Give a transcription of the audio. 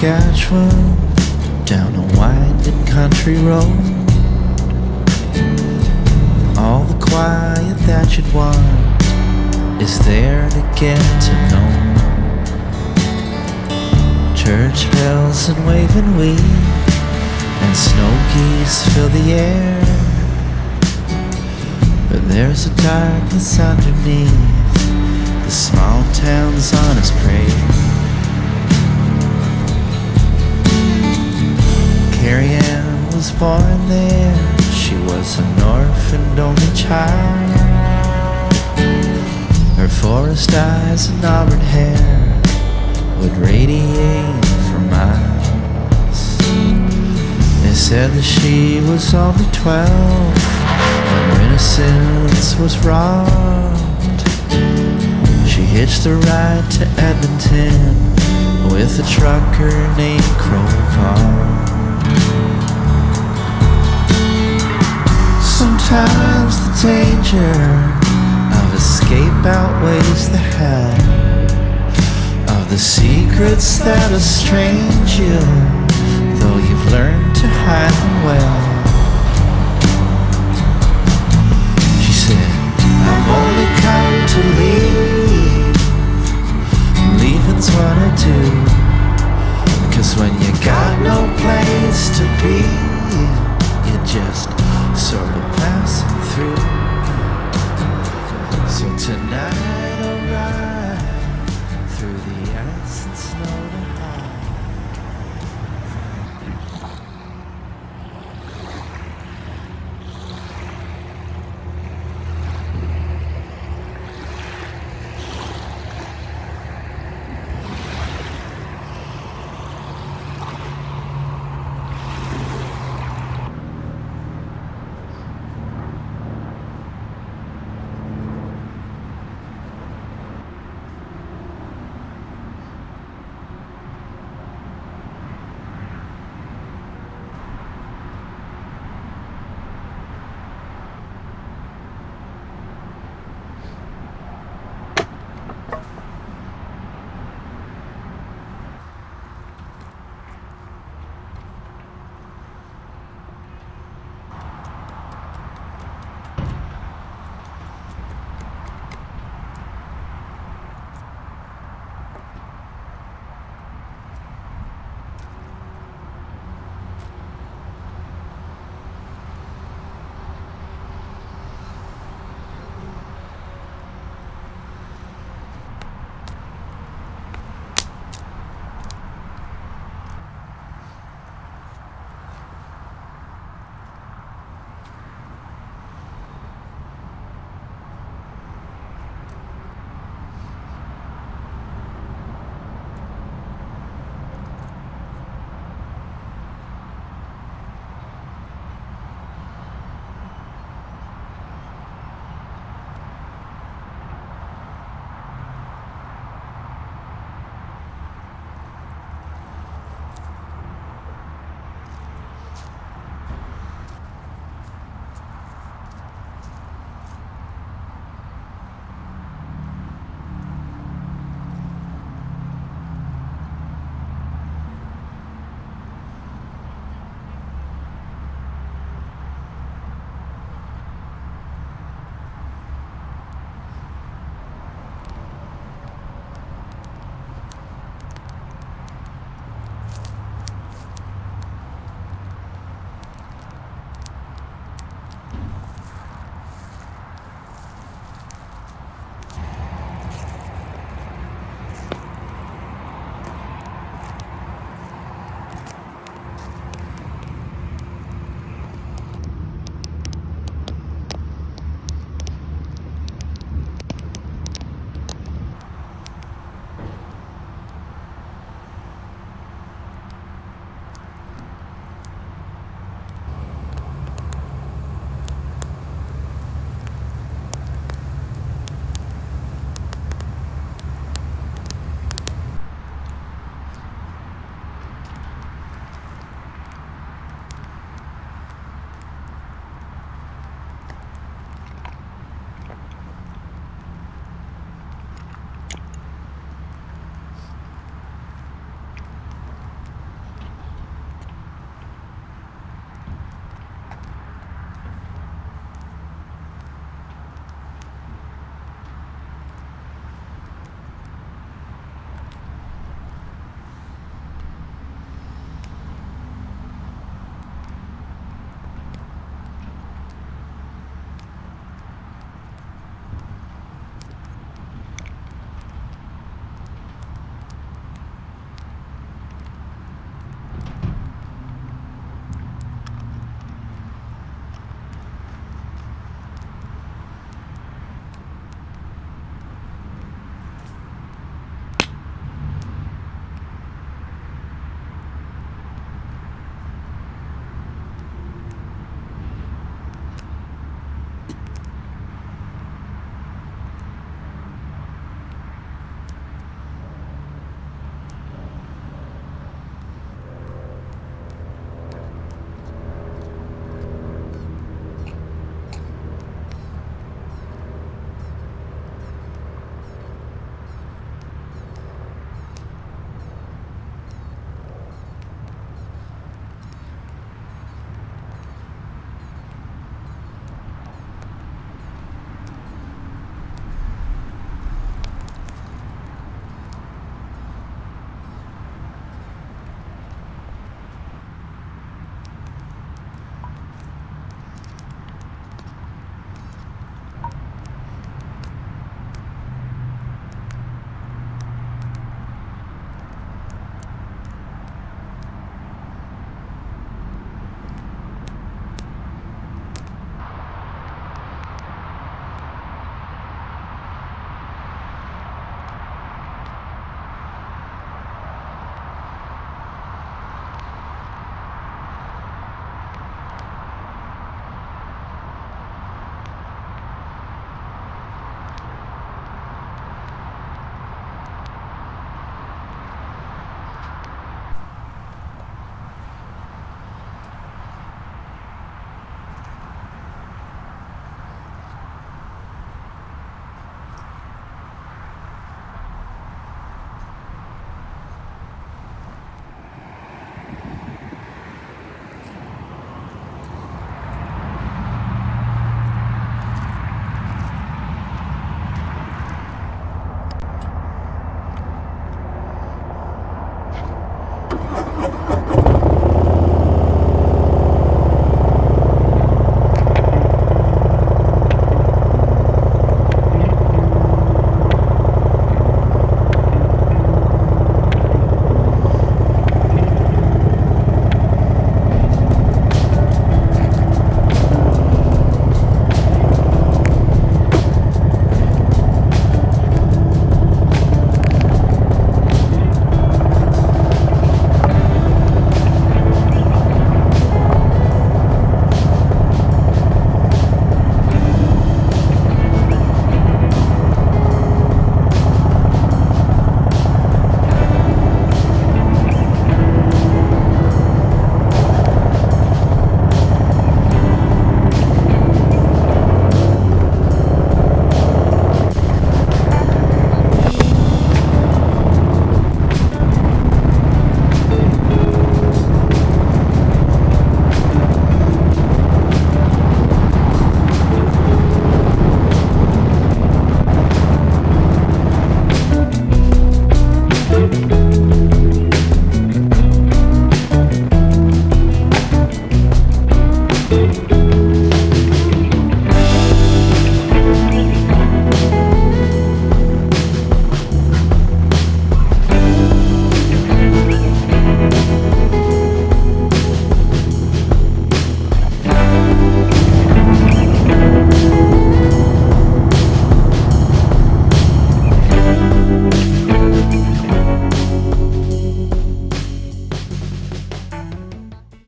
Saskatchewan, down a winding country road. All the quiet that you'd want is there to get to know. Church bells and waving wheat and snow geese fill the air, but there's a darkness underneath the small town's honest prayer. Carrie Ann was born there. She was an orphaned only child. Her forest eyes and auburn hair would radiate for miles. They said that she was only 12 when her innocence was robbed. She hitched a ride to Edmonton with a trucker named Crowbar. Sometimes the danger of escape outweighs the hell of the secrets that estrange you, though you've learned to hide them well. She said, I've only come to leave. Leaving's what I do, 'cause when you got no place to be, you just sort of passing through. So tonight I'll ride